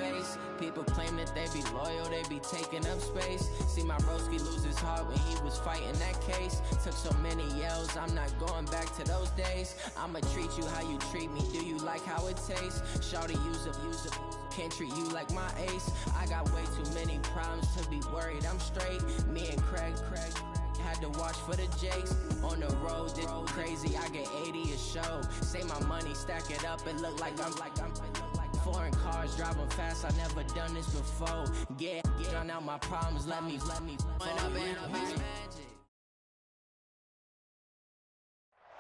face. People claim that they be loyal, they be taking up space. See my broski lose his heart when he was fighting that case. Took so many yells, I'm not going back to those days. I'ma treat you how you treat me, do you like how it tastes? Shawty use up, can't treat you like my ace. I got way too many problems to be worried, I'm straight. Me and Craig had to watch for the Jakes. On the road, this crazy, I get 80 a show. Say my money, stack it up, it look like I'm foreign cars, driving fast, I never done this before. Get out my problems, let me point up and magic.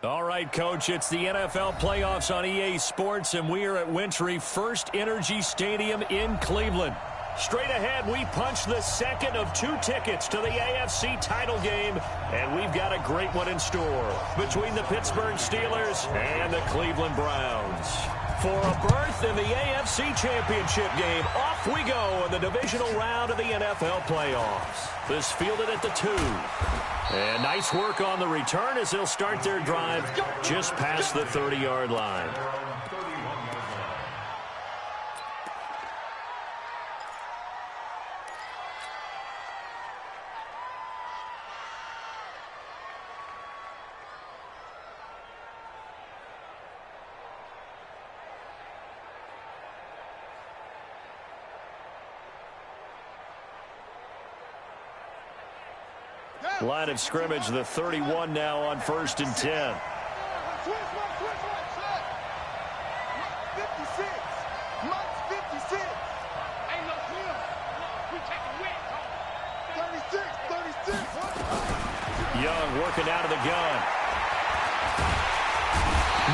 All right, Coach, it's the NFL playoffs on EA Sports, and we are at Wintry First Energy Stadium in Cleveland. Straight ahead, we punch the second of 2 tickets to the AFC title game, and we've got a great one in store between the Pittsburgh Steelers and the Cleveland Browns. For a berth in the AFC Championship game, off we go in the divisional round of the NFL playoffs. This fielded at the 2. And nice work on the return as they'll start their drive just past the 30-yard line. Line of scrimmage, the 31 now on 1st and 10. Young working out of the gun.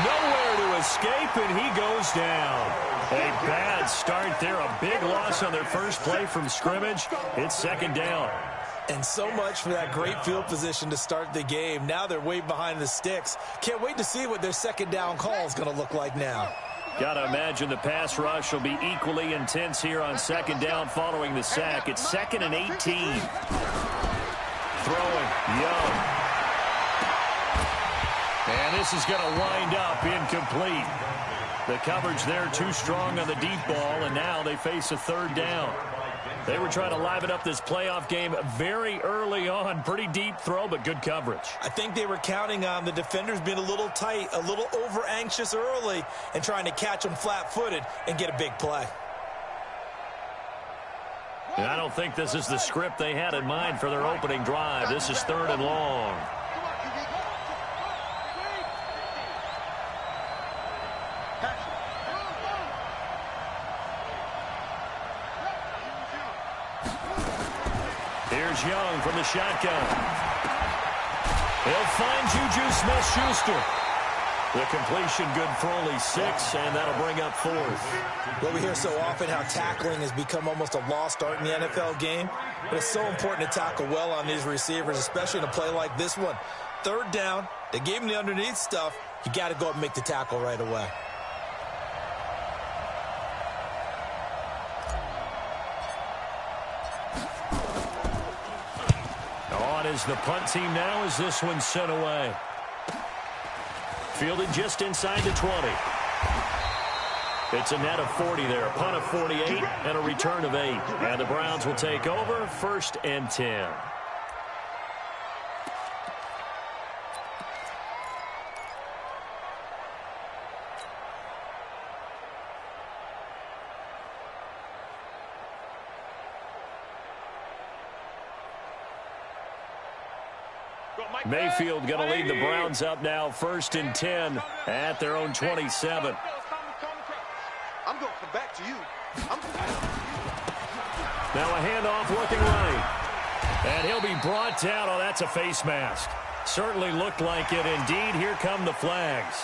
Nowhere to escape, and he goes down. A bad start there, a big loss on their first play from scrimmage. It's 2nd down. And so much for that great field position to start the game. Now they're way behind the sticks. Can't wait to see what their 2nd down call is going to look like now. Got to imagine the pass rush will be equally intense here on 2nd down following the sack. It's 2nd and 18. Throwing, Young. And this is going to wind up incomplete. The coverage there too strong on the deep ball, and now they face a 3rd down. They were trying to liven up this playoff game very early on. Pretty deep throw, but good coverage. I think they were counting on the defenders being a little tight, a little over-anxious early, and trying to catch them flat-footed and get a big play. And I don't think this is the script they had in mind for their opening drive. This is 3rd and long. Here's Young from the shotgun. He'll find Juju Smith-Schuster. The completion good for only 6, and that'll bring up 4th. Well, we hear so often how tackling has become almost a lost art in the NFL game, but it's so important to tackle well on these receivers, especially in a play like this one. 3rd down, they gave him the underneath stuff. You got to go up and make the tackle right away. Is the punt team now as this one's sent away. Fielded just inside the 20. It's a net of 40 there, a punt of 48, and a return of 8. And the Browns will take over 1st and 10. Mayfield going to lead the Browns up now 1st and 10 at their own 27. I'm going to come back to you. Now a handoff looking right. And he'll be brought down. Oh, that's a face mask. Certainly looked like it. Indeed, here come the flags.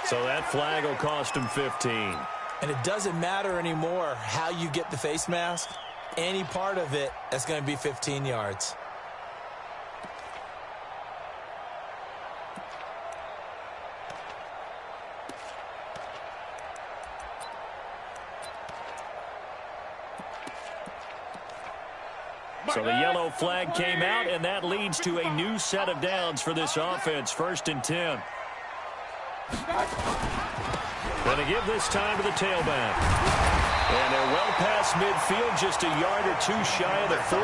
So that flag will cost him 15. And it doesn't matter anymore how you get the face mask. Any part of it, that's going to be 15 yards. So the yellow flag came out, and that leads to a new set of downs for this offense. 1st and 10. Going to give this time to the tailback. And they're well past midfield, just a yard or two shy of the 40.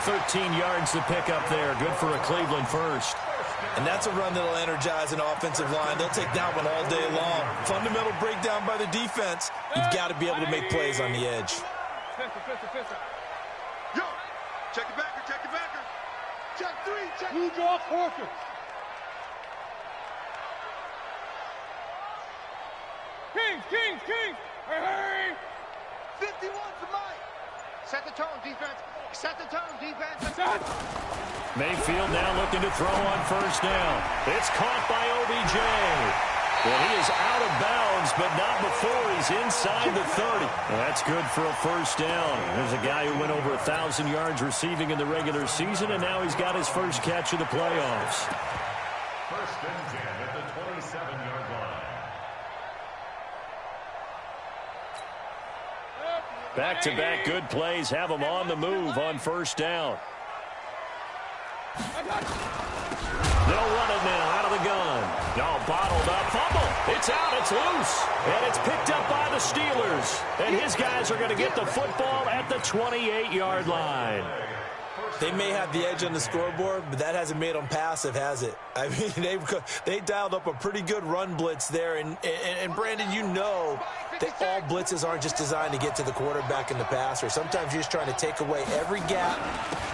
13 yards to pick up there. Good for a Cleveland first. And that's a run that'll energize an offensive line. They'll take that one all day long. Fundamental breakdown by the defense. You've got to be able to make plays on the edge. Yo, check it backer, check it backer. Check three, check. Blue draw quarter. Kings. Hey, hey. 51 to Mike. Set the tone, defense. Set the tone, defense. Mayfield now looking to throw on first down. It's caught by OBJ. Well, he is out of bounds, but not before he's inside the 30. Well, that's good for a first down. There's a guy who went over 1,000 yards receiving in the regular season, and now he's got his first catch of the playoffs. First and 10 at the 27-yard line. Back-to-back good plays have him on the move on first down. They'll run it now out of the gun. No, bottled up. Fumble. It's out. It's loose. And it's picked up by the Steelers. And his guys are going to get the football at the 28-yard line. They may have the edge on the scoreboard, but that hasn't made them passive, has it? I mean, they dialed up a pretty good run blitz there. And Brandon, you know that all blitzes aren't just designed to get to the quarterback in the passer. Sometimes you're just trying to take away every gap,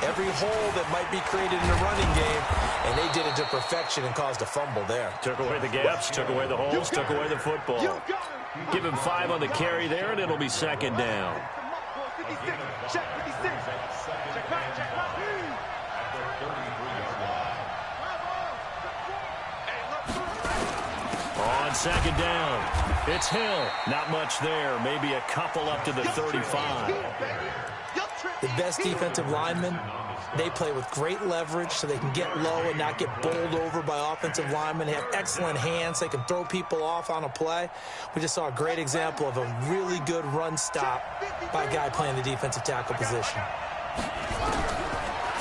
every hole that might be created in the running game, and they did it to perfection and caused a fumble there. Took away the gaps, took away the holes, took away the football. Give him 5 on the carry there, and it'll be second down. 56, check 56. Check back, check back. On second down, it's Hill. Not much there. Maybe a couple up to the 35. The best defensive linemen, they play with great leverage so they can get low and not get bowled over by offensive linemen. They have excellent hands. They can throw people off on a play. We just saw a great example of a really good run stop by a guy playing the defensive tackle position.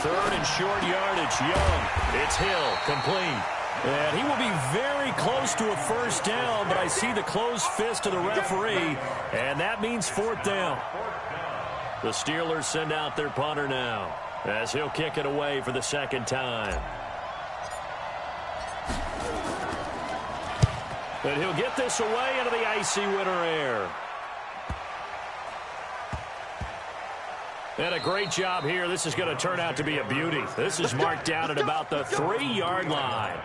Third and short yardage, Young. It's Hill, complete. And he will be very close to a first down, but I see the closed fist of the referee, and that means fourth down. The Steelers send out their punter now, as he'll kick it away for the second time. And he'll get this away into the icy winter air. And a great job here. This is going to turn out to be a beauty. This is marked down at about the 3-yard line.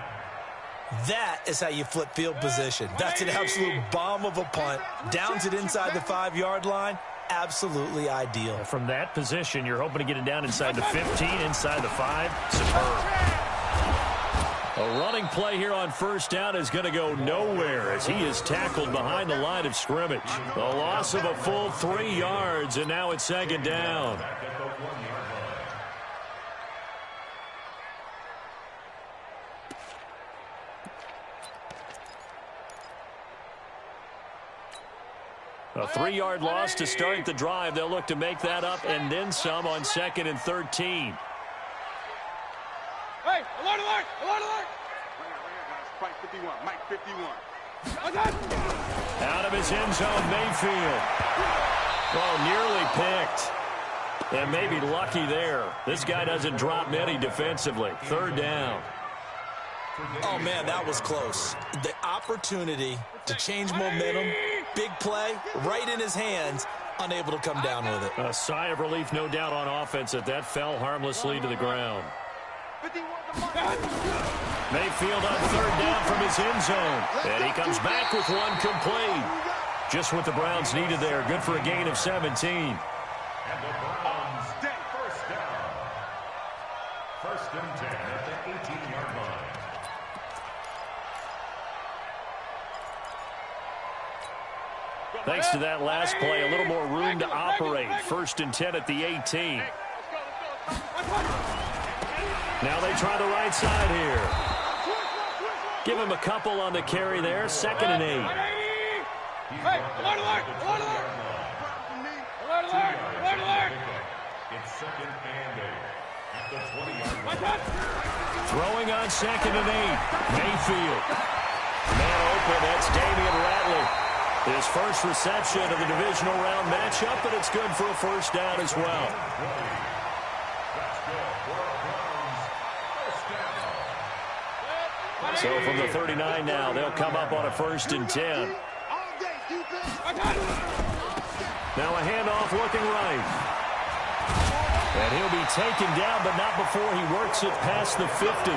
That is how you flip field position. That's an absolute bomb of a punt. Downs it inside the 5-yard line. Absolutely ideal. From that position, you're hoping to get it down inside the 15, inside the 5. Superb. A running play here on first down is going to go nowhere as he is tackled behind the line of scrimmage. A loss of a full 3 yards, and now it's second down. A 3-yard loss to start the drive. They'll look to make that up and then some on second and 13. Hey, alert, alert, alert, alert. Mike 51, Mike 51. Out of his end zone, Mayfield. Oh, nearly picked. And maybe lucky there. This guy doesn't drop many defensively. Third down. Oh, man, that was close. The opportunity to change momentum, big play, right in his hands, unable to come down with it. A sigh of relief, no doubt, on offense that fell harmlessly to the ground. Mayfield on third down from his end zone. And he comes back with one complete. Just what the Browns needed there. Good for a gain of 17. And the Browns get first down. First and 10 at the 18-yard line. Thanks to that last play, a little more room to operate. First and 10 at the 18. Now they try the right side here. Give him a couple on the carry there. Second and 8. Hey, alert, alert, alert, alert. Alert, alert, alert, alert. It's second and 8 at the 20-yard line. Throwing on second and 8. Mayfield. Man open, that's Damian Ratley. His first reception of the divisional round matchup, and it's good for a first down as well. So from the 39 now, they'll come up on a 1st and 10. Now a handoff looking right. And he'll be taken down, but not before he works it past the 50.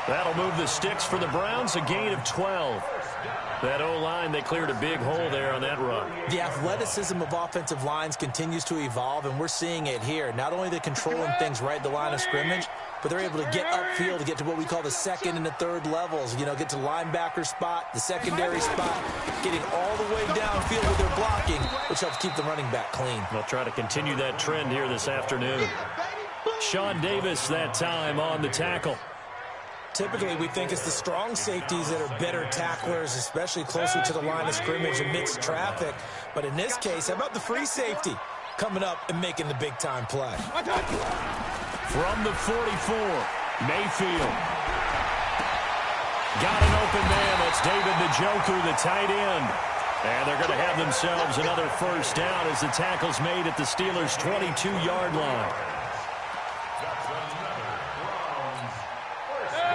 That'll move the sticks for the Browns, a gain of 12. That O-line, they cleared a big hole there on that run. The athleticism of offensive lines continues to evolve, and we're seeing it here. Not only they're controlling things right at the line of scrimmage, but they're able to get upfield to get to what we call the second and the third levels. You know, get to linebacker spot, the secondary spot, getting all the way downfield with their blocking, which helps keep the running back clean. They'll try to continue that trend here this afternoon. Sean Davis that time on the tackle. Typically, we think it's the strong safeties that are better tacklers, especially closer to the line of scrimmage amidst traffic. But in this case, how about the free safety coming up and making the big-time play? From the 44, Mayfield. Got an open man. That's David Njoku, the tight end. And they're going to have themselves another first down as the tackle's made at the Steelers' 22-yard line.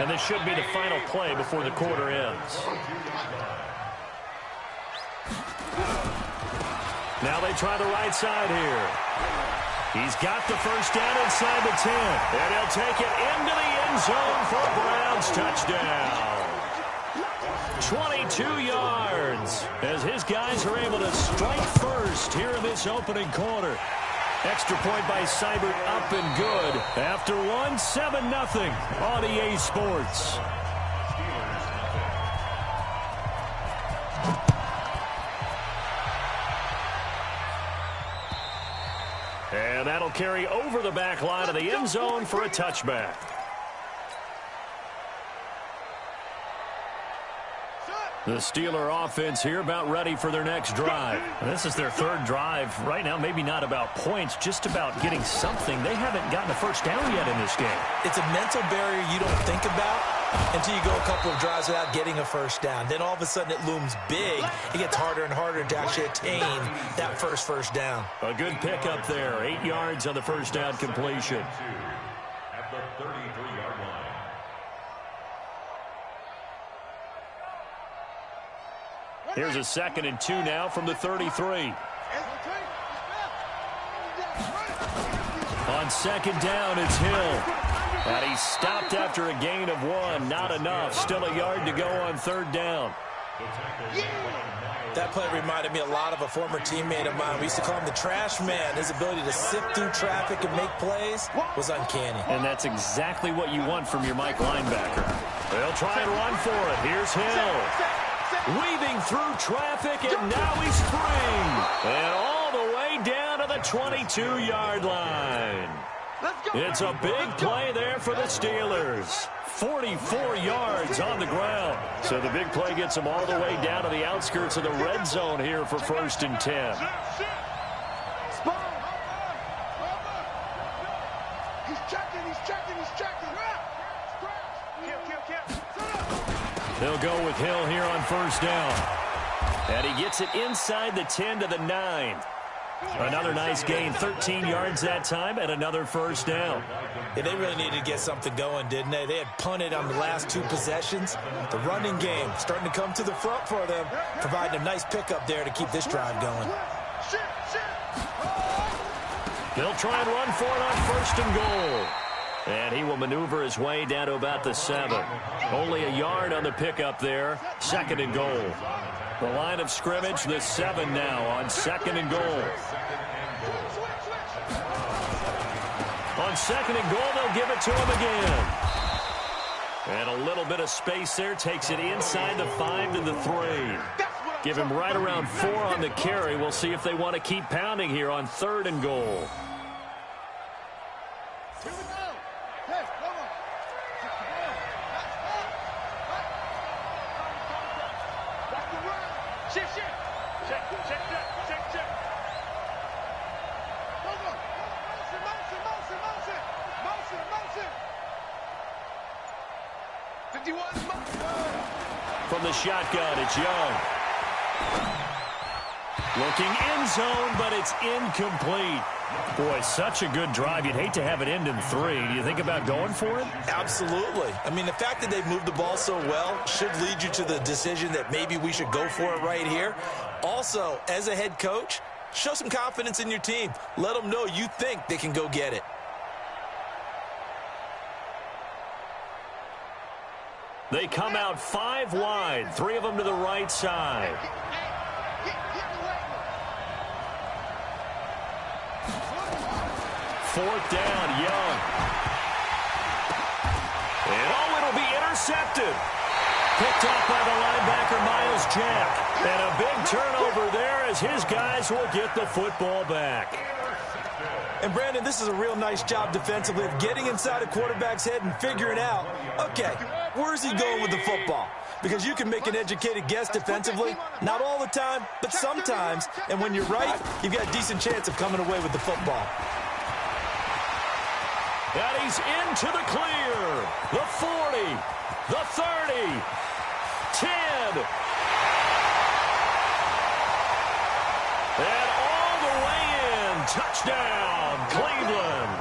And this should be the final play before the quarter ends. Now they try the right side here. He's got the first down inside the 10. And he'll take it into the end zone for a Browns touchdown. 22 yards as his guys are able to strike first here in this opening quarter. Extra point by Seibert up and good. After one, 7-0 on EA Sports. And that'll carry over the back line of the end zone for a touchback. The Steeler offense here about ready for their next drive. And this is their third drive right now. Maybe not about points, just about getting something. They haven't gotten a first down yet in this game. It's a mental barrier you don't think about until you go a couple of drives without getting a first down. Then all of a sudden it looms big. It gets harder and harder to actually attain that first down. A good pickup there. 8 yards on the first down completion. At the 33-yard line. Here's a 2nd and 2 now from the 33. On 2nd down, it's Hill. And he stopped after a gain of 1. Not enough. Still a yard to go on 3rd down. That play reminded me a lot of a former teammate of mine. We used to call him the trash man. His ability to sift through traffic and make plays was uncanny. And that's exactly what you want from your Mike linebacker. They'll try and run for it. Here's Hill. Weaving through traffic, and now he's free. And all the way down to the 22-yard line. It's a big play there for the Steelers. 44 yards on the ground. So the big play gets them all the way down to the outskirts of the red zone here for 1st and 10. He's checking. They'll go with Hill here on 1st down. And he gets it inside the 10 to the 9. Another nice gain, 13 yards that time, and another 1st down. Yeah, they really needed to get something going, didn't they? They had punted on the last 2 possessions. The running game starting to come to the front for them, providing a nice pickup there to keep this drive going. They'll try and run for it on 1st and goal. And he will maneuver his way down to about the 7. Only a yard on the pickup there. 2nd and goal. The line of scrimmage, the 7 now on 2nd and goal. On 2nd and goal, they'll give it to him again. And a little bit of space there. Takes it inside the 5 to the 3. Give him right around 4 on the carry. We'll see if they want to keep pounding here on 3rd and goal. From the shotgun, it's Young. Looking end zone, but it's incomplete. Boy, such a good drive. You'd hate to have it end in 3. Do you think about going for it? Absolutely. I mean, the fact that they've moved the ball so well should lead you to the decision that maybe we should go for it right here. Also, as a head coach, show some confidence in your team. Let them know you think they can go get it. They come out 5 wide, 3 of them to the right side. Fourth down, Young. And it'll be intercepted. Picked off by the linebacker, Miles Jack. And a big turnover there as his guys will get the football back. And, Brandon, this is a real nice job defensively of getting inside a quarterback's head and figuring out, okay, where's he going with the football? Because you can make an educated guess defensively, not all the time, but sometimes. And when you're right, you've got a decent chance of coming away with the football. And he's into the clear. The 40, the 30, 10. And all the way in. Touchdown, Cleveland.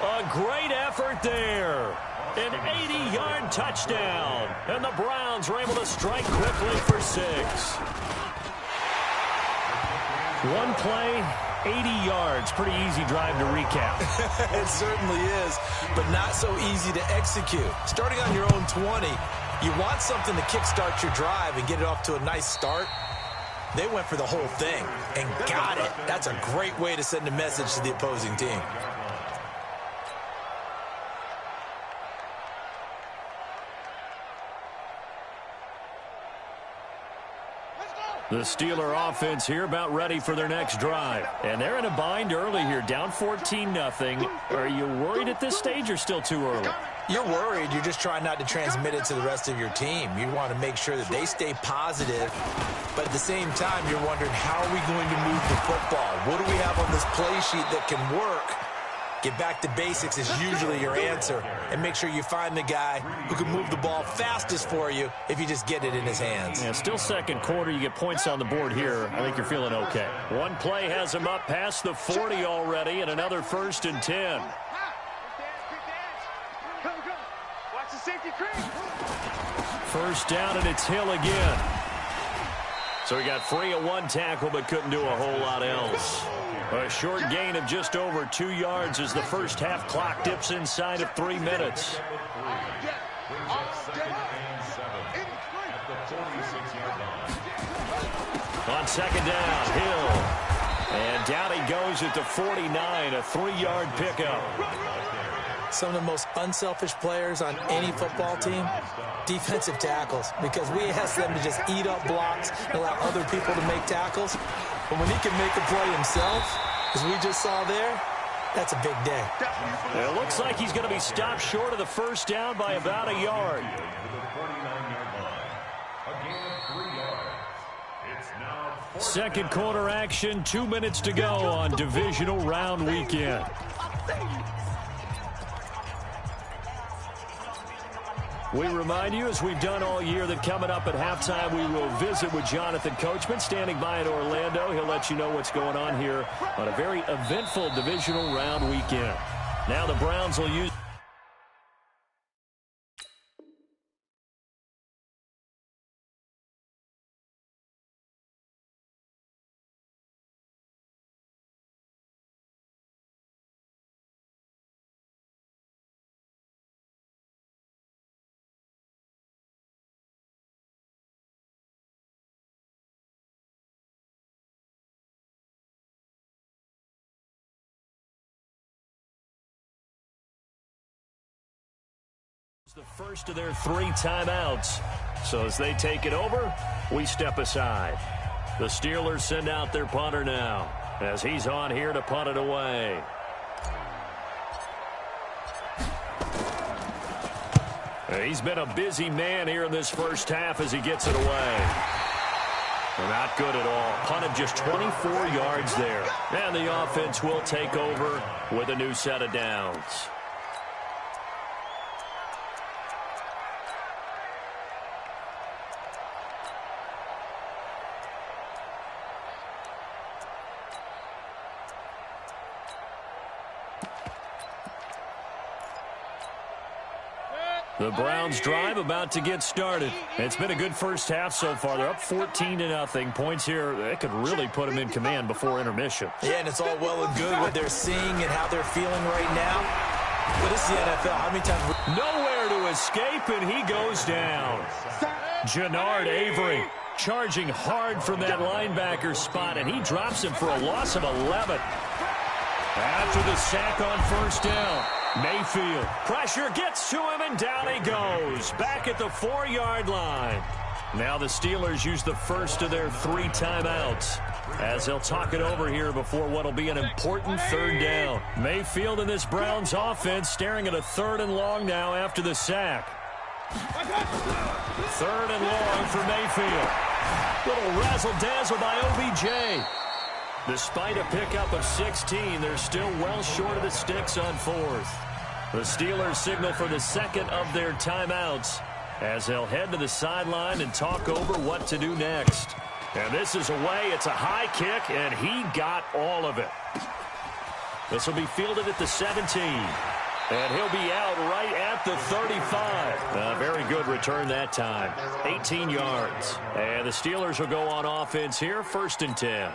A great effort there. An 80-yard touchdown. And the Browns are able to strike quickly for 6. One play, 80 yards. Pretty easy drive to recap. It certainly is, but not so easy to execute. Starting on your own 20, you want something to kickstart your drive and get it off to a nice start. They went for the whole thing and got it. That's a great way to send a message to the opposing team. The Steeler offense here about ready for their next drive. And they're in a bind early here, down 14-0. Are you worried at this stage or still too early? You're worried. You're just trying not to transmit it to the rest of your team. You want to make sure that they stay positive. But at the same time, you're wondering, how are we going to move the football? What do we have on this play sheet that can work? Get back to basics is usually your answer. And make sure you find the guy who can move the ball fastest for you if you just get it in his hands. Yeah, still second quarter. You get points on the board here. I think you're feeling okay. One play has him up past the 40 already, and another 1st and 10. First down, and it's Hill again. So he got free of one tackle, but couldn't do a whole lot else. A short gain of just over 2 yards as the first half clock dips inside of 3 minutes. On second down, Hill. And down he goes at the 49, a 3-yard pickup. Some of the most unselfish players on any football team, defensive tackles, because we ask them to just eat up blocks and allow other people to make tackles. But when he can make a play himself, as we just saw there, that's a big day. It looks like he's going to be stopped short of the first down by about a yard. Second quarter action, 2 minutes to go on divisional round weekend. We remind you, as we've done all year, that coming up at halftime, we will visit with Jonathan Coachman, standing by in Orlando. He'll let you know what's going on here on a very eventful divisional round weekend. Now the Browns will use... the first of their 3 timeouts. So as they take it over, we step aside. The Steelers send out their punter now as he's on here to punt it away. He's been a busy man here in this first half as he gets it away. Not good at all. Punted just 24 yards there. And the offense will take over with a new set of downs. The Browns drive about to get started. It's been a good first half so far. They're up 14-0. Points here, that could really put them in command before intermission. Yeah, and it's all well and good what they're seeing and how they're feeling right now. But this is the NFL. How many times? Nowhere to escape, and he goes down. Jannard Avery charging hard from that linebacker spot, and he drops him for a loss of 11. After the sack on first down, Mayfield. Pressure gets to him, and down he goes. Back at the 4-yard line. Now the Steelers use the first of their 3 timeouts as they'll talk it over here before what will be an important third down. Mayfield in this Browns offense staring at a 3rd and long now after the sack. 3rd and long for Mayfield. Little razzle-dazzle by OBJ. Despite a pickup of 16, they're still well short of the sticks on 4th. The Steelers signal for the second of their timeouts as they'll head to the sideline and talk over what to do next. And this is away. It's a high kick, and he got all of it. This will be fielded at the 17. And he'll be out right at the 35. A very good return that time. 18 yards. And the Steelers will go on offense here, 1st and 10.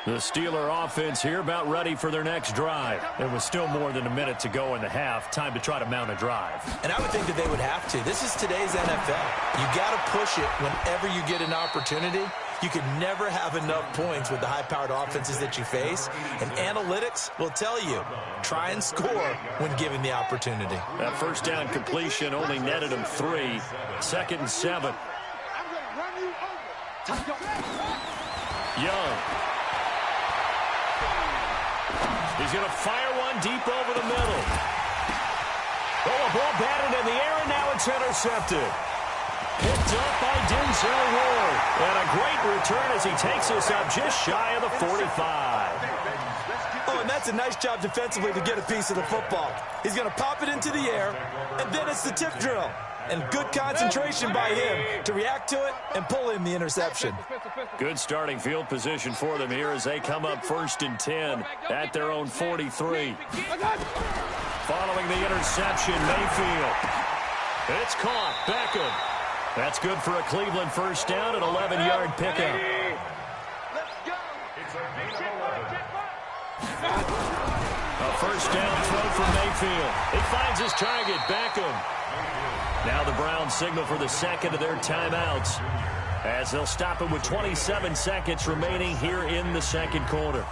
The Steeler offense here about ready for their next drive. There was still more than a minute to go in the half. Time to try to mount a drive. And I would think that they would have to. This is today's NFL. You got to push it whenever you get an opportunity. You can never have enough points with the high-powered offenses that you face. And analytics will tell you, try and score when given the opportunity. That first down completion only netted him 3. 2nd and 7. Young. He's going to fire one deep over the middle. Oh, a ball batted in the air, and now it's intercepted. Picked up by Denzel Ward. And a great return as he takes us up just shy of the 45. Oh, and that's a nice job defensively to get a piece of the football. He's going to pop it into the air, and then it's the tip drill. And good concentration by him to react to it and pull in the interception. Good starting field position for them here as they come up 1st and 10 at their own 43. Following the interception, Mayfield. It's caught. Beckham. That's good for a Cleveland first down, an 11-yard pickup. A first down throw for Mayfield. He finds his target, Beckham. Now the Browns signal for the second of their timeouts as they'll stop it with 27 seconds remaining here in the second quarter.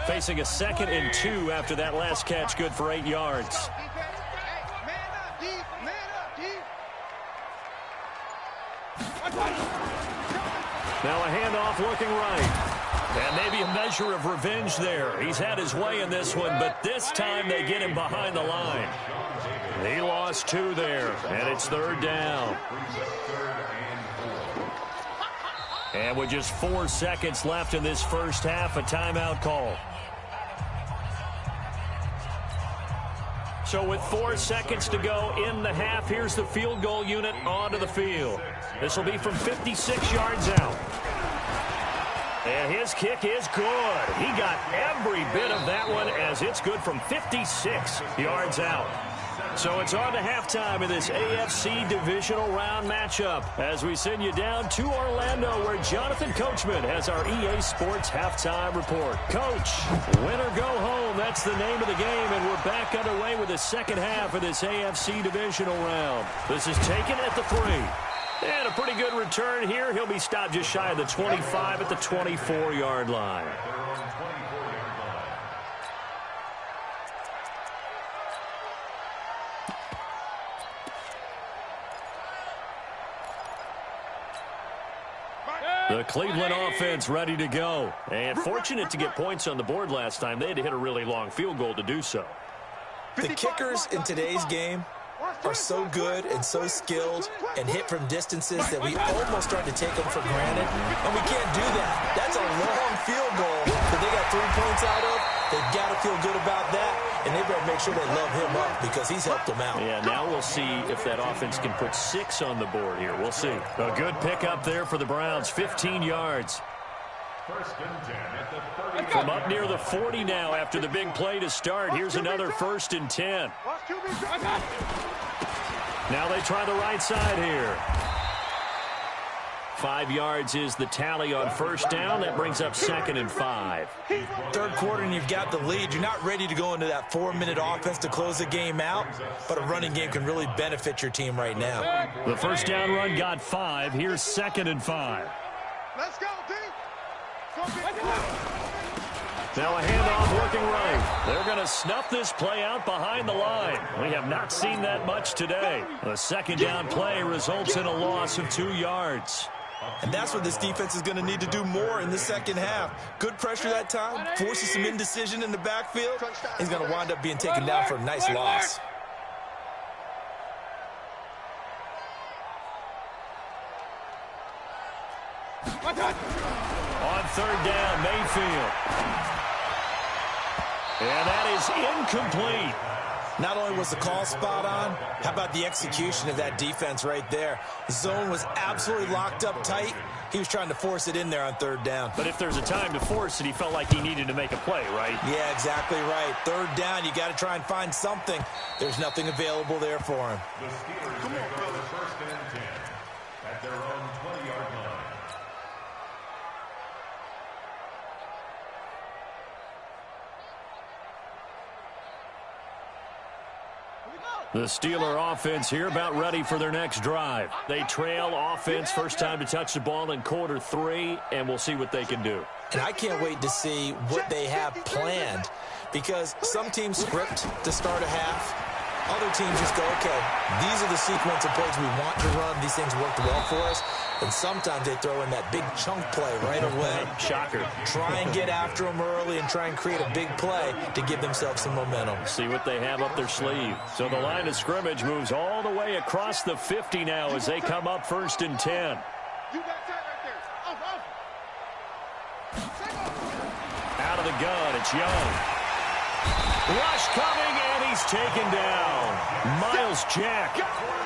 Facing a 2nd and 2 after that last catch, good for 8 yards. Now a handoff looking right. And maybe a measure of revenge there. He's had his way in this one, but this time they get him behind the line. He lost 2 there, and it's 3rd down. And with just 4 seconds left in this first half, a timeout call. So with 4 seconds to go in the half, here's the field goal unit onto the field. This will be from 56 yards out. And his kick is good. He got every bit of that one as it's good from 56 yards out. So it's on to halftime in this AFC divisional round matchup as we send you down to Orlando where Jonathan Coachman has our EA Sports halftime report. Coach, win or go home, that's the name of the game, and we're back underway with the second half of this AFC divisional round. This is taken at the 3. And a pretty good return here. He'll be stopped just shy of the 25 at the 24-yard line. The Cleveland offense ready to go. And fortunate to get points on the board last time. They had to hit a really long field goal to do so. The kickers in today's game are so good and so skilled and hit from distances that we almost start to take them for granted. And we can't do that. That's a long field goal to that they got 3 points out of, they've got to feel good about that, and they better make sure they love him up because he's helped them out. Yeah, now we'll see if that offense can put 6 on the board here. We'll see. A good pickup there for the Browns, 15 yards. First and 10 at the 30. From up near the 40 now after the big play to start. Here's another 1st and 10. Now they try the right side here. 5 yards is the tally on 1st down. That brings up 2nd and 5. Third quarter and you've got the lead. You're not ready to go into that 4-minute offense to close the game out, but a running game can really benefit your team right now. The 1st down run got 5. Here's 2nd and 5. Let's go, D. Now a handoff working right. They're going to snuff this play out behind the line. We have not seen that much today. The 2nd down play results in a loss of 2 yards. And that's what this defense is going to need to do more in the second half. Good pressure that time, forces some indecision in the backfield. He's going to wind up being taken down for a nice loss. On 3rd down, Mayfield. And that is incomplete. Not only was the call spot on, how about the execution of that defense right there? The zone was absolutely locked up tight. He was trying to force it in there on 3rd down. But if there's a time to force it, he felt like he needed to make a play, right? Yeah, exactly right. 3rd down, you got to try and find something. There's nothing available there for him. The Steelers come on, brother. 1st and 10 at their own 20-yard line. The Steeler offense here about ready for their next drive. They trail offense, first time to touch the ball in quarter 3, and we'll see what they can do. And I can't wait to see what they have planned, because some teams script to start a half. Other teams just go, okay, these are the sequence of plays we want to run. These things worked well for us. And sometimes they throw in that big chunk play right away. Shocker. Try and get after them early and try and create a big play to give themselves some momentum. See what they have up their sleeve. So the line of scrimmage moves all the way across the 50 now as they come up 1st and 10. You got that right there. Out of the gun, it's Young. Rush coming, and he's taken down. Myles Jack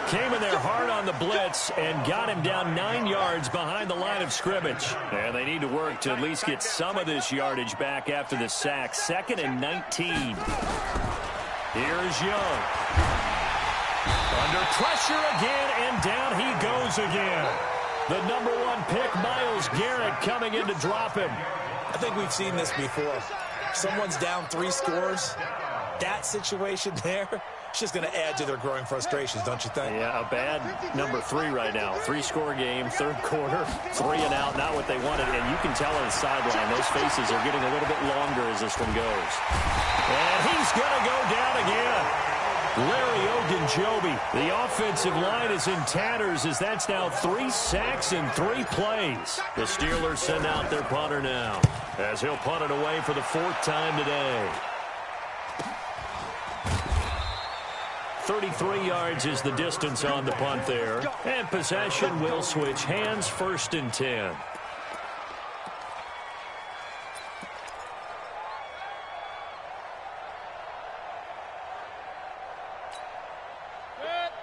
came in there hard on the blitz and got him down 9 yards behind the line of scrimmage. And they need to work to at least get some of this yardage back after the sack. 2nd and 19. Here's Young. Under pressure again, and down he goes again. The #1 pick, Myles Garrett, coming in to drop him. I think we've seen this before. Someone's down 3 scores. That situation there, it's just going to add to their growing frustrations, don't you think? Yeah, a bad #3 right now. 3-score game, 3rd quarter, 3 and out, not what they wanted. And you can tell on the sideline, those faces are getting a little bit longer as this one goes. And he's going to go down again. Larry Ogunjobi. The offensive line is in tatters as that's now 3 sacks in 3 plays. The Steelers send out their punter now as he'll punt it away for the 4th time today. 33 yards is the distance on the punt there. And possession will switch hands, 1st and 10.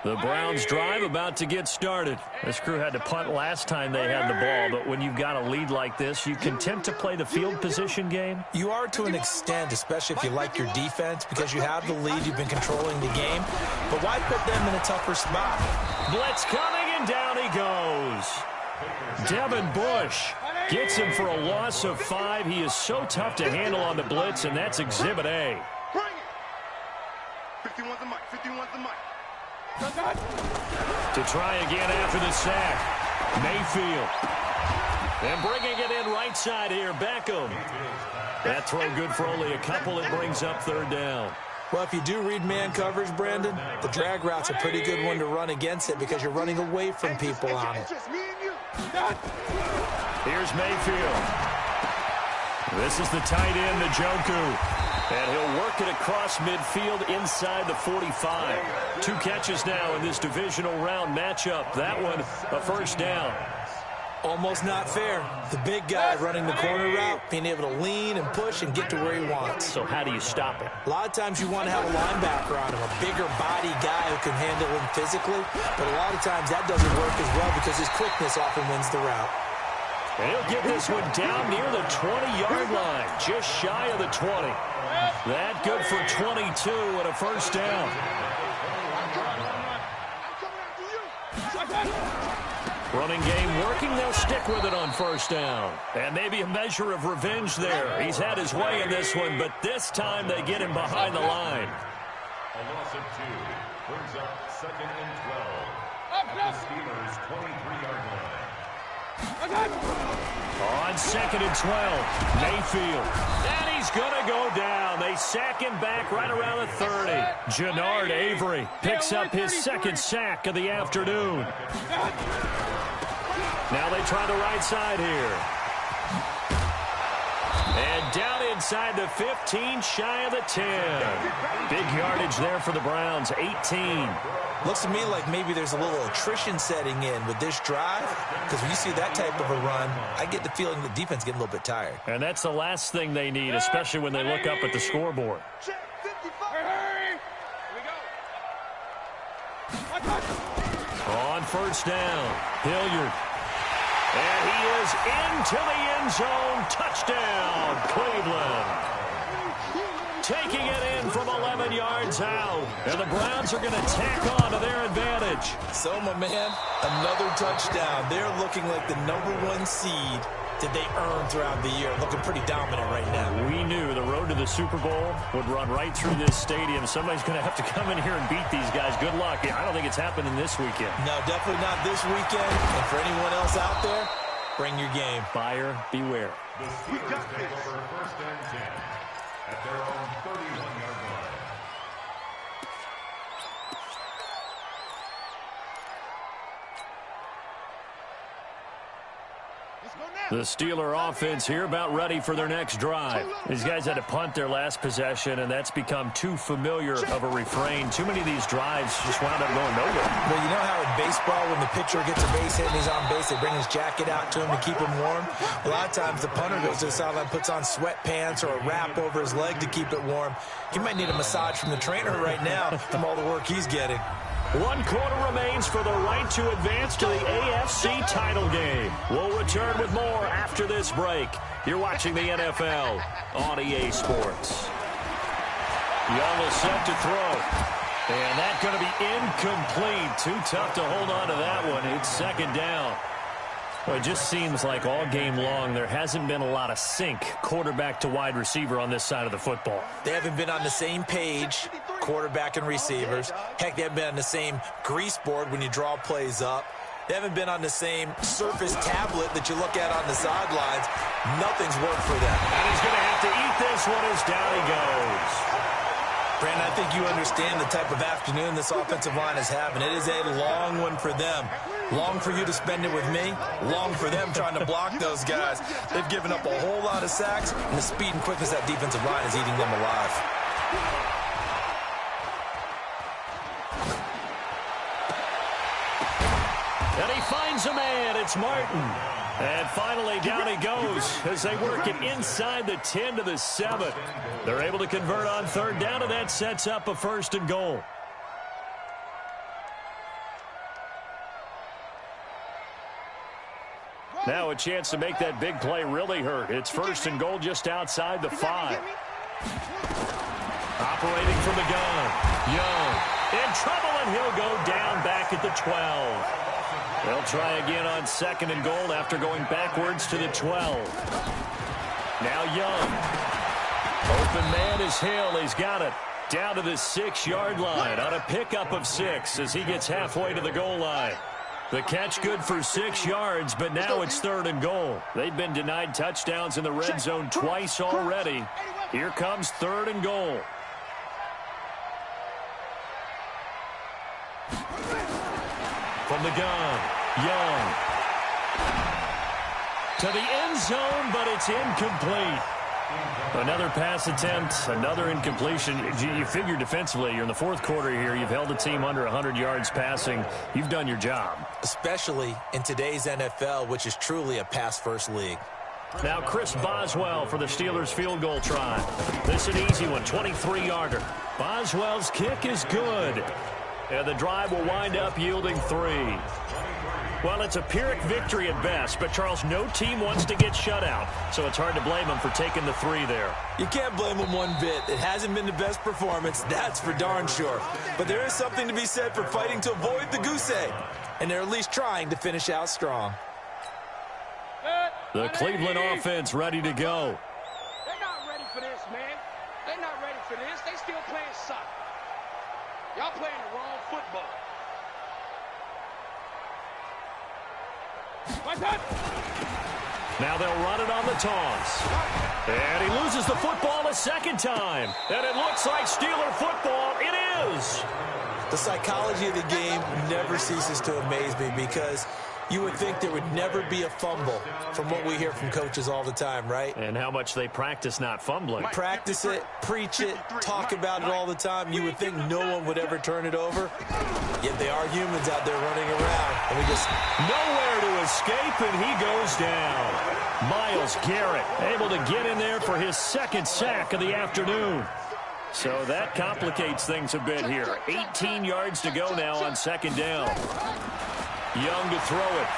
The Browns drive about to get started. This crew had to punt last time they had the ball, but when you've got a lead like this, you content to play the field position game? You are to an extent, especially if you like your defense, because you have the lead, you've been controlling the game. But why put them in a tougher spot? Blitz coming, and down he goes. Devin Bush gets him for a loss of 5. He is so tough to handle on the blitz, and that's Exhibit A. Bring it. 51's the mic. 51's the mic. To try again after the sack. Mayfield. And bringing it in right side here, Beckham. That throw good for only a couple. It brings up 3rd down. Well, if you do read man coverage, Brandon, the drag route's a pretty good one to run against it because you're running away from people on it. Here's Mayfield. This is the tight end, Njoku. And he'll work it across midfield inside the 45. 2 catches now in this divisional round matchup. That one, a 1st down. Almost not fair. The big guy running the corner route, being able to lean and push and get to where he wants. So how do you stop it? A lot of times you want to have a linebacker on him, a bigger body guy who can handle him physically, but a lot of times that doesn't work as well because his quickness often wins the route. And he'll get this one down near the 20-yard line, just shy of the 20. That good for 22 and a first down. Running game working, they'll stick with it on first down. And maybe a measure of revenge there. He's had his way in this one, but this time they get him behind the line. A loss of 2 brings up 2nd and 12 at the Steelers' 23-yard line. On 2nd and 12, Mayfield. And he's going to go down. They sack him back right around the 30. Jannard Avery picks up his 2nd sack of the afternoon. Now they try the right side here. And down inside the 15, shy of the 10. Big yardage there for the Browns, 18. Looks to me like maybe there's a little attrition setting in with this drive, because when you see that type of a run, I get the feeling the defense getting a little bit tired. And that's the last thing they need, especially when they look up at the scoreboard. On first down, Hilliard. And he is into the end zone. Touchdown, Cleveland. Taking it in from 11 yards out. And the Browns are going to tack on to their advantage. So, my man, another touchdown. They're looking like the #1 seed that they earned throughout the year. Looking pretty dominant right now. We knew the road to the Super Bowl would run right through this stadium. Somebody's going to have to come in here and beat these guys. Good luck. I don't think it's happening this weekend. No, definitely not this weekend. And for anyone else out there, bring your game. Buyer beware. The Steelers take over 1st and 10 at their own 31-yard line. The Steeler offense here about ready for their next drive. These guys had to punt their last possession, and that's become too familiar of a refrain. Too many of these drives just wound up going nowhere. Well, you know how in baseball when the pitcher gets a base hit and he's on base, they bring his jacket out to him to keep him warm? A lot of times the punter goes to the sideline, puts on sweatpants or a wrap over his leg to keep it warm. He might need a massage from the trainer right now from all the work he's getting. 1 quarter remains for the right to advance to the AFC title game. We'll return with more after this break. You're watching the NFL on EA Sports. Young will set to throw. And that's going to be incomplete. Too tough to hold on to that one. It's 2nd down. Well, it just seems like all game long there hasn't been a lot of sync quarterback to wide receiver on this side of the football. They haven't been on the same page, quarterback and receivers. Heck, they haven't been on the same grease board when you draw plays up. They haven't been on the same surface tablet that you look at on the sidelines. Nothing's worked for them. And he's going to have to eat this one as down he goes. Brandon, I think you understand the type of afternoon this offensive line is having. It is a long one for them. Long for you to spend it with me. Long for them trying to block those guys. They've given up a whole lot of sacks, and the speed and quickness of that defensive line is eating them alive. And he finds a man. It's Martin. And finally, down he goes as they work it inside the 10 to the 7. They're able to convert on 3rd down, and that sets up a 1st and goal. Now a chance to make that big play really hurt. It's 1st and goal just outside the 5. Operating from the gun. Young in trouble, and he'll go down back at the 12. They'll try again on 2nd and goal after going backwards to the 12. Now Young. Open man is Hill. He's got it. Down to the 6-yard line on a pickup of 6 as he gets halfway to the goal line. The catch good for 6 yards, but now it's 3rd and goal. They've been denied touchdowns in the red zone twice already. Here comes 3rd and goal. From the gun, Young. To the end zone, but it's incomplete. Another pass attempt, another incompletion. You figure defensively, you're in the fourth quarter here. You've held the team under 100 yards passing. You've done your job. Especially in today's NFL, which is truly a pass-first league. Now Chris Boswell for the Steelers field goal try. This is an easy one, 23-yarder. Boswell's kick is good. And the drive will wind up yielding 3. Well, it's a Pyrrhic victory at best, but, Charles, no team wants to get shut out, so it's hard to blame them for taking the 3 there. You can't blame them one bit. It hasn't been the best performance, that's for darn sure. But there is something to be said for fighting to avoid the goose egg, and they're at least trying to finish out strong. The Cleveland offense ready to go. They're not ready for this, man. They're not ready for this. They still playing soccer. Y'all playing the wrong football. Now they'll run it on the toss. And he loses the football a second time. And it looks like Steeler football. It is. The psychology of the game never ceases to amaze me because you would think there would never be a fumble from what we hear from coaches all the time, right? And how much they practice not fumbling. Practice it, preach it, talk about it all the time. You would think no one would ever turn it over. Yet they are humans out there running around. And we just... Nowhere to escape, and he goes down. Myles Garrett able to get in there for his second sack of the afternoon. So that complicates things a bit here. 18 yards to go now on second down. Young to throw it.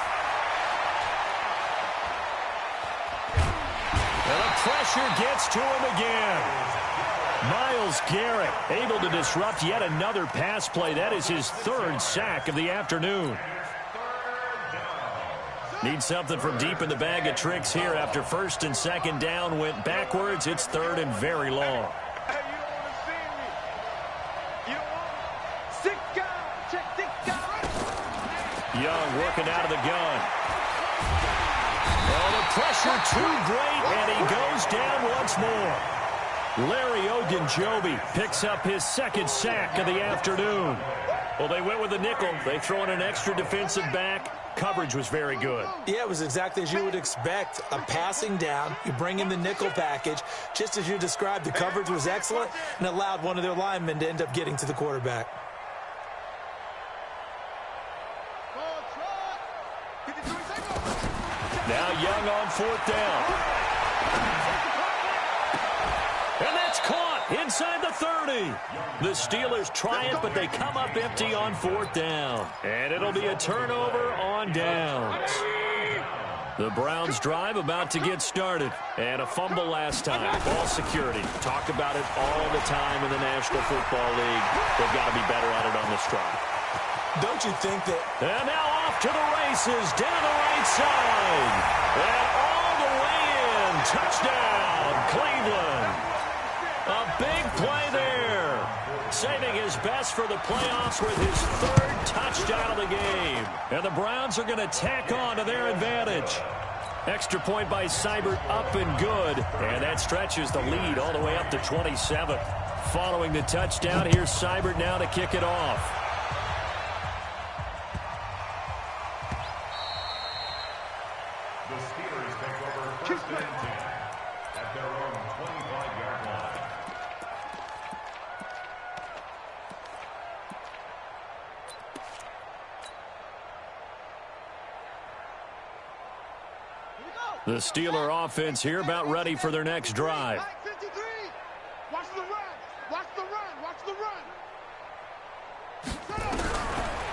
And the pressure gets to him again. Myles Garrett able to disrupt yet another pass play. That is his 3rd sack of the afternoon. Needs something from deep in the bag of tricks here after 1st and 2nd down went backwards. It's 3rd and very long. Young working out of the gun. Oh, the pressure too great, and he goes down once more. Larry Ogunjobi picks up his 2nd sack of the afternoon. Well, they went with the nickel. They throw in an extra defensive back. Coverage was very good. Yeah, it was exactly as you would expect. A passing down. You bring in the nickel package. Just as you described, the coverage was excellent and allowed one of their linemen to end up getting to the quarterback. Now Young on 4th down. And that's caught inside the 30. The Steelers try it, but they come up empty on 4th down. And it'll be a turnover on downs. The Browns drive about to get started. And a fumble last time. Ball security. Talk about it all the time in the National Football League. They've got to be better at it on this drive. Don't you think that... And now off to the races, down the right side. And all the way in. Touchdown, Cleveland. A big play there. Saving his best for the playoffs with his 3rd touchdown of the game. And the Browns are going to tack on to their advantage. Extra point by Seibert up and good. And that stretches the lead all the way up to 27. Following the touchdown, here's Seibert now to kick it off. At their own 25-yard line. The Steeler offense here about ready for their next drive. Watch the run. Watch the run. Watch the run.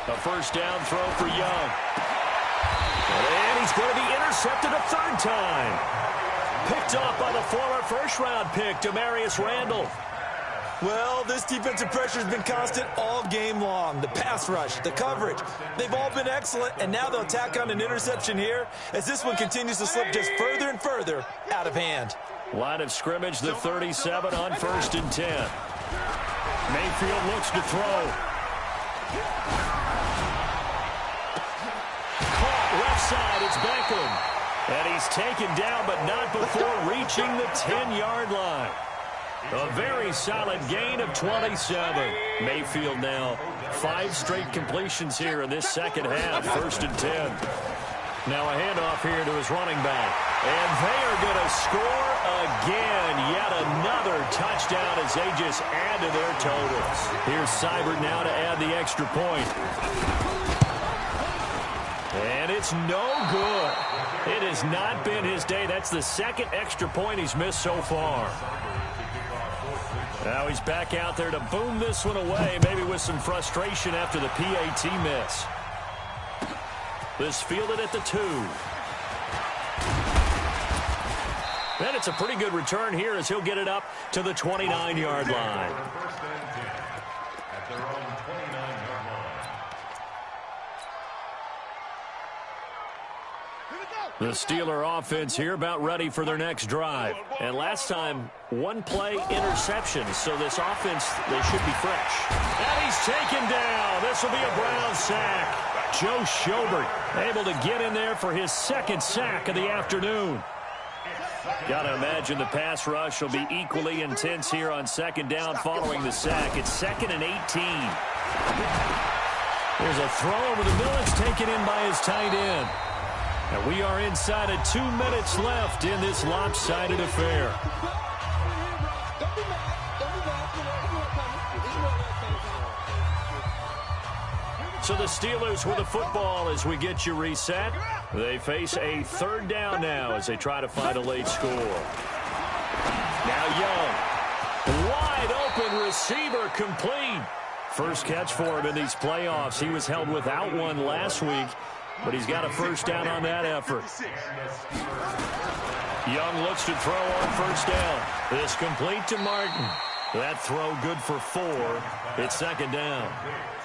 A 1st down throw for Young. And he's going to be intercepted a 3rd time. Picked off by the former 1st-round pick, Demarius Randall. Well, this defensive pressure has been constant all game long. The pass rush, the coverage, they've all been excellent, and now they'll tack on an interception here as this one continues to slip just further and further out of hand. Line of scrimmage, the 37 on 1st and 10. Mayfield looks to throw. Caught left side, it's Beckham. And he's taken down, but not before reaching the 10-yard line. A very solid gain of 27. Mayfield now 5 straight completions here in this second half, 1st and 10. Now a handoff here to his running back. And they are going to score again. Yet another touchdown as they just add to their totals. Here's Seibert now to add the extra point. And it's no good. It has not been his day. That's the second extra point he's missed so far. Now he's back out there to boom this one away, maybe with some frustration after the PAT miss. This fielded at the 2. And it's a pretty good return here as he'll get it up to the 29-yard line. The Steeler offense here about ready for their next drive. And last time, one-play interception. So this offense, they should be fresh. And he's taken down. This will be a Brown sack. Joe Schobert able to get in there for his second sack of the afternoon. Got to imagine the pass rush will be equally intense here on second down following the sack. It's 2nd and 18. There's a throw over the middle. It's taken in by his tight end. And we are inside of 2 minutes left in this lopsided affair. So the Steelers with the football as we get you reset. They face a 3rd down now as they try to find a late score. Now Young. Wide open receiver complete. First catch for him in these playoffs. He was held without one last week, but he's got a first down on that effort. Young looks to throw on 1st down. This complete to Martin. That throw good for 4. It's 2nd down.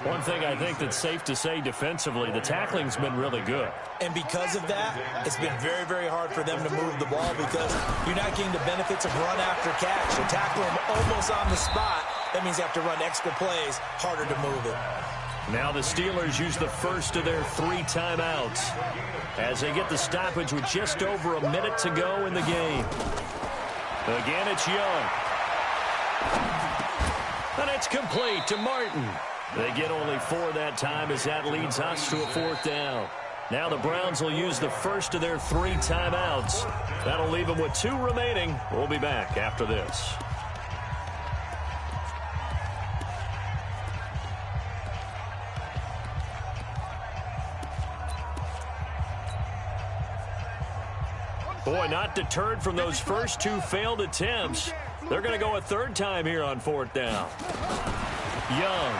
One thing I think that's safe to say defensively, the tackling's been really good. And because of that, it's been very, very hard for them to move the ball because you're not getting the benefits of run after catch. You tackle them almost on the spot. That means you have to run extra plays, harder to move it. Now the Steelers use the first of their 3 timeouts as they get the stoppage with just over a minute to go in the game. Again, it's Young. And it's complete to Martin. They get only 4 that time as that leads us to a 4th down. Now the Browns will use the first of their 3 timeouts. That'll leave them with 2 remaining. We'll be back after this. Boy, not deterred from those first 2 failed attempts. They're going to go a 3rd time here on 4th down. Young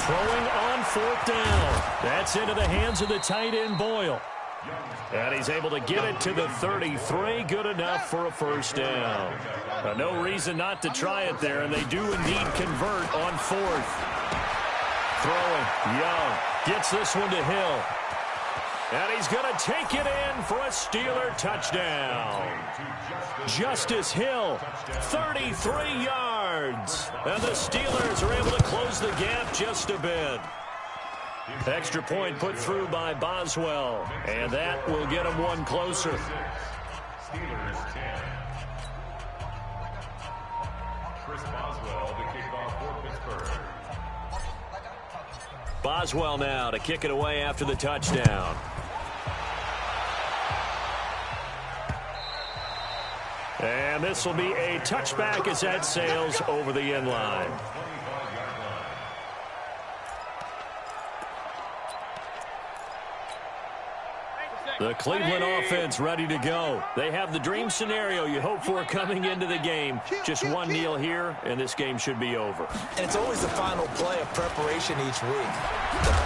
throwing on 4th down. That's into the hands of the tight end Boyle. And he's able to get it to the 33. Good enough for a first down. No reason not to try it there, and they do indeed convert on 4th. Throwing. Young gets this one to Hill. And he's going to take it in for a Steeler touchdown. Justice Hill, 33 yards. And the Steelers are able to close the gap just a bit. Extra point put through by Boswell. And that will get him one closer. Steelers 10. Chris Boswell, the kickoff for Pittsburgh. Boswell now to kick it away after the touchdown. And this will be a touchback as that sails over the end line. The Cleveland offense ready to go. They have the dream scenario you hope for coming into the game. Just one kneel here, and this game should be over. And it's always the final play of preparation each week.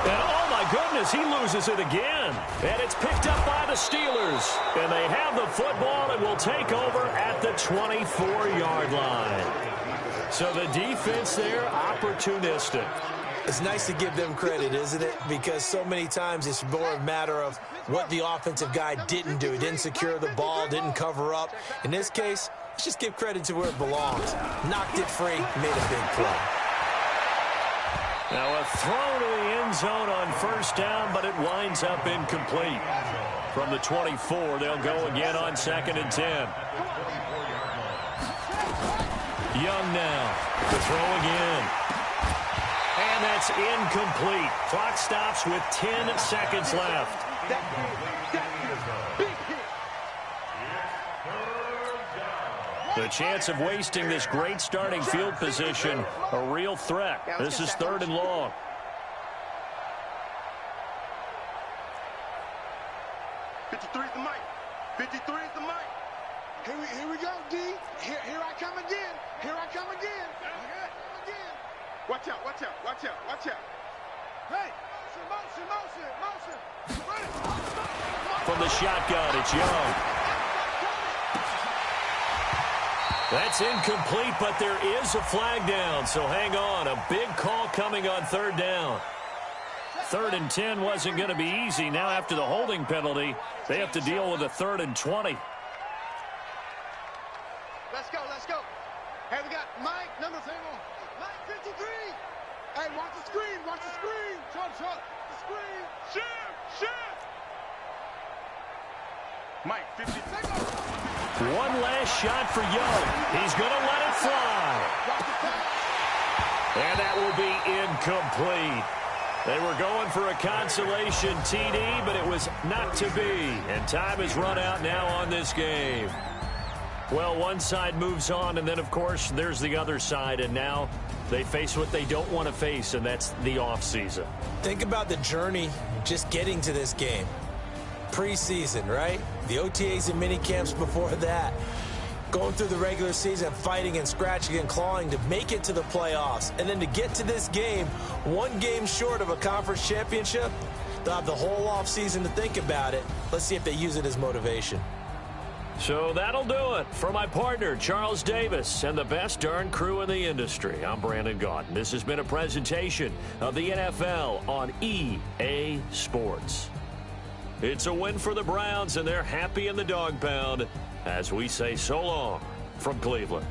And oh my goodness, he loses it again. And it's picked up by the Steelers. And they have the football and will take over at the 24-yard line. So the defense there, opportunistic. It's nice to give them credit, isn't it? Because so many times it's more a matter of what the offensive guy didn't do. He didn't secure the ball, didn't cover up. In this case, let's just give credit to where it belongs. Knocked it free, made a big play. Now a throw to the end zone on first down, but it winds up incomplete. From the 24, they'll go again on 2nd and 10. Young now to throw again. And that's incomplete. Clock stops with 10 seconds left. The chance of wasting this great starting field position, a real threat. This is 3rd and long. The mic. 53 is the mic. Here we go, D. Here I come again. Here I come again. Watch out, watch out, watch out, watch out. Hey, motion. From the shotgun, it's Young. That's incomplete, but there is a flag down, so hang on. A big call coming on 3rd down. 3rd and 10 wasn't going to be easy. Now after the holding penalty, they have to deal with a 3rd and 20. Let's go. Hey, we got Mike, number 7. Mike, 53. Hey, watch the screen. Short. The screen. Shoot. Mike, 50. One last shot for Young. He's going to let it fly. And that will be incomplete. They were going for a consolation TD, but it was not to be. And time has run out now on this game. Well, one side moves on, and then, of course, there's the other side. And now they face what they don't want to face, and that's the offseason. Think about the journey just getting to this game. Preseason, right? The OTAs and mini camps before that. Going through the regular season, fighting and scratching and clawing to make it to the playoffs. And then to get to this game, one game short of a conference championship, they'll have the whole offseason to think about it. Let's see if they use it as motivation. So that'll do it. For my partner, Charles Davis, and the best darn crew in the industry, I'm Brandon Gaudin. This has been a presentation of the NFL on EA Sports. It's a win for the Browns, and they're happy in the dog pound as we say so long from Cleveland.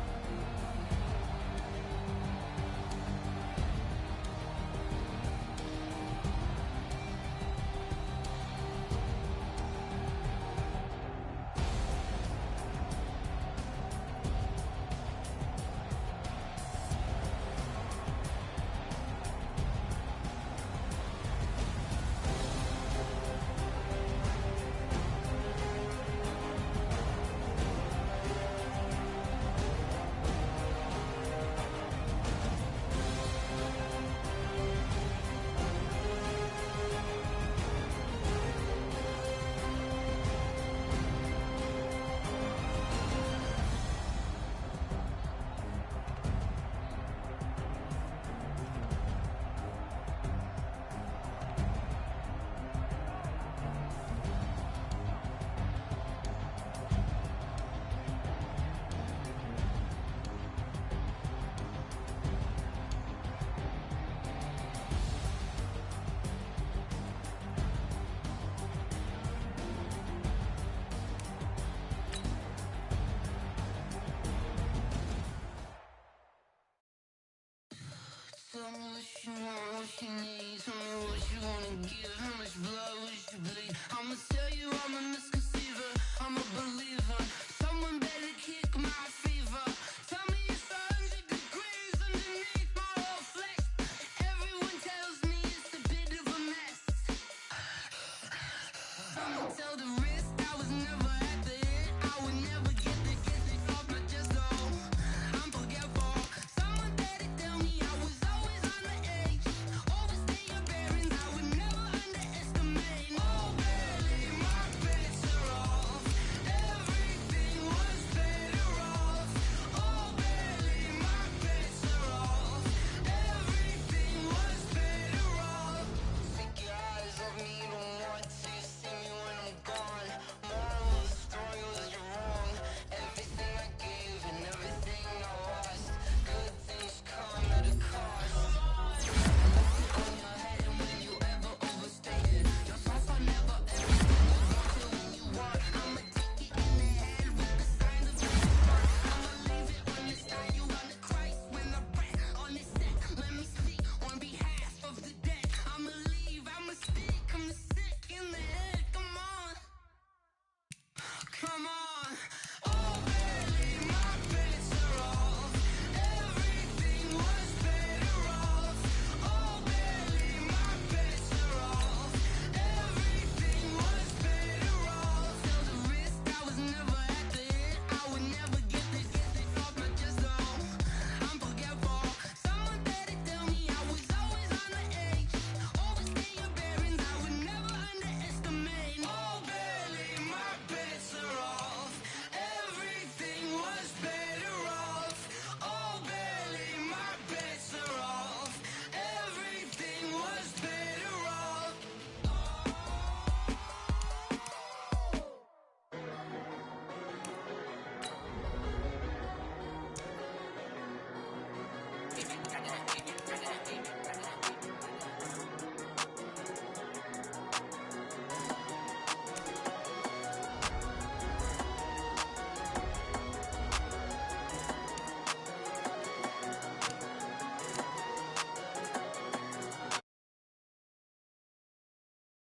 Tell me what you want, what you need. Tell me what you wanna give, how much blood would you bleed? I'ma tell you I'm a